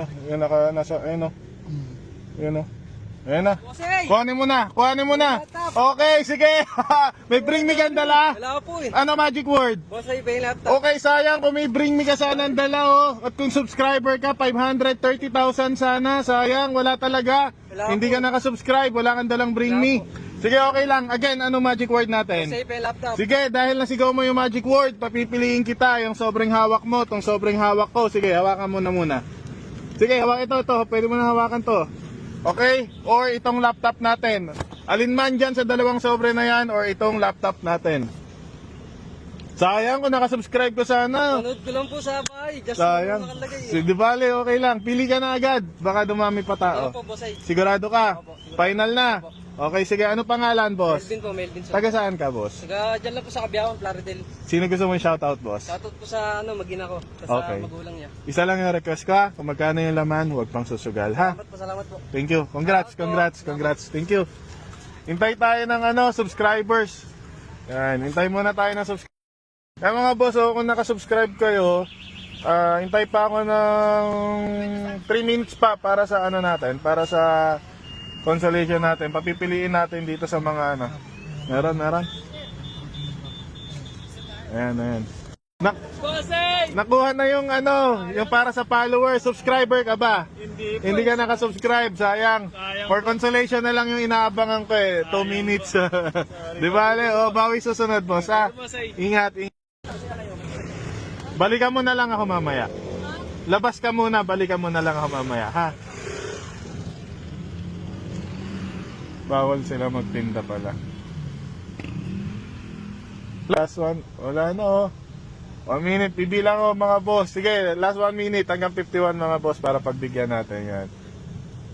Ayun o. Yung nasa, ayun o. Ayun o. Ayun na. Kuhanin mo na. Kuhanin mo na. Okay, sige. May bring me kang dala. Wala ko po eh. Ano magic word? Boss ay pa yung laptop. Okay, sayang kung may bring me ka sana ang dala oh. At kung subscriber ka, 530,000 sana. Sayang, wala talaga. Wala Hindi po. ka nakasubscribe, wala kang dalang bring Wala me. po. Sige, okay lang. Again, ano magic word Boss natin? ay pa yung laptop. Sige, dahil nasigaw mo yung magic word, papipiliin kita. Yung sobrang hawak mo, tong sobrang hawak ko. Sige, hawakan mo na muna. Sige, hawak ito. Pwede mo na hawakan to. Okay? Or itong laptop natin. Alin man dyan sa dalawang sobre na yan or itong laptop natin. Sayang kung nakasubscribe ko sana. Panood ko lang po sa bahay. Just Sayang. nakalagay eh. Sige, bale, okay lang. Pili ka na agad. Baka dumami pa Ano tao. po, boss ay? Sigurado ka? Opo, sigurado. Final na? Okay, sige. Ano pangalan, boss? Melvin po, Melvin sir. Taga saan ka, boss? Taga dyan lang po sa Kabiyawan, Plaridel. Sino gusto mo shoutout, boss? Shoutout po sa mag-ina ko. Okay. Sa magulang niya. Isa lang yung request ko, kung magkano yung laman, huwag pang susugal, ha? Salamat po. Thank you. Congrats. Thank you. Hintay tayo ng subscribers. Yan, hintay muna tayo ng subscribers. Kaya mga boss, kung nakasubscribe kayo, hintay pa ako ng 3 minutes pa para sa natin, para sa consolation natin. Papipiliin natin dito sa mga Meron. Ayan. Nakuha na yung yung para sa followers. Subscriber ka ba? Hindi ka nakasubscribe, sayang. For consolation na lang yung inaabangan ko 2 minutes. Di ba, Ale? Bawi susunod, boss, ha? Ingat. Balikan mo na lang ako mamaya. Labas ka muna, balikan mo na lang ako mamaya, ha? Bawal sila magtinda pala. Last one, wala na 1 minute, bibilang ko mga boss. Sige, last 1 minute hanggang 51 mga boss para pagbigyan natin yan.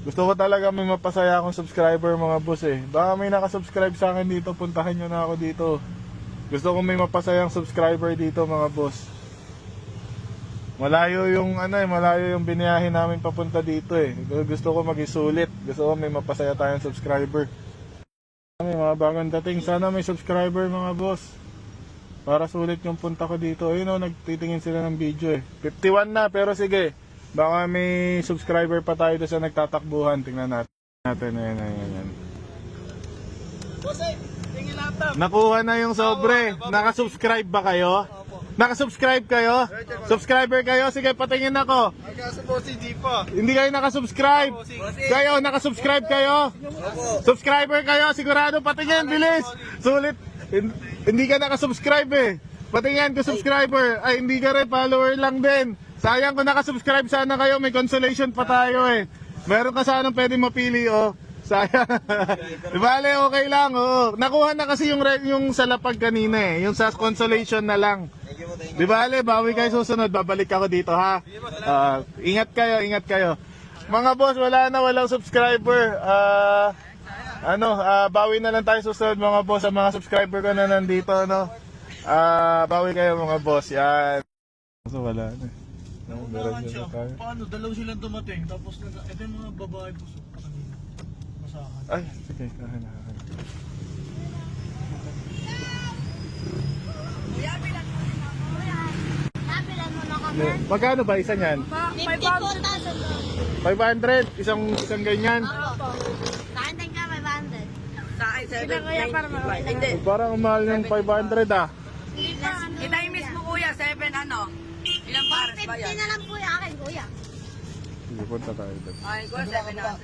Gusto ko talaga may mapasaya akong subscriber mga boss eh. Baka may nakasubscribe sa akin dito, puntahan nyo na ako dito. Gusto ko may mapasayang subscriber dito mga boss. Malayo yung malayo yung biniyahin namin papunta dito eh. Gusto ko magisulit. Gusto ko may mapasaya tayong subscriber. May mga bagong dating. Sana may subscriber mga boss. Para sulit yung punta ko dito. Ayun nagtitingin sila ng video eh. 51 na pero sige. Baka may subscriber pa tayo doon sa nagtatakbuhan. Tingnan natin. Ayan. Tingin laptop. Nakuha na yung sobre. Nakasubscribe ba kayo? Nakasubscribe kayo? Subscriber kayo? Sige, patingin ako. Hindi kayo nakasubscribe. Kayo, nakasubscribe kayo? Subscriber kayo? Sigurado, patingin, bilis. Sulit. Hindi ka nakasubscribe eh. Patingin ko subscriber. Ay, hindi ka rin, follower lang din. Sayang kung nakasubscribe sana kayo, may consolation pa tayo eh. Meron ka sanang pwede mapili Sayang. Bale, okay lang. Nakuha na kasi yung sa lapag kanina eh. Yung sa consolation na lang. Di bale, bawi kayo susunod. Babalik ako dito ha. Ingat kayo. Mga boss, walang subscriber. Bawi na lang tayo susunod mga boss. Sa mga subscriber ko na nandito, bawi kayo mga boss. Yan. So, wala na. Paano? Dalaw silang dumating. Tapos, ito yung mga babae po. Masakan. Ay, sige. Magkano ba isa niyan? 54,000. 500? Isang ganyan? Opo. Sa akin din ka 500. Sa akin, 795. Hindi. Parang mahal yung 500 ah. Itay mismo kuya, 7 Ilang pares ba 50 na lang po yung akin, kuya. Sige, punta tayo doon. Ay, kuya, 700.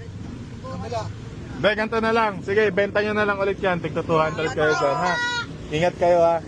Be, ganito na lang. Sige, benta nyo na lang ulit yan. Tigto 200 kayo dyan, ha? Ingat kayo, ha?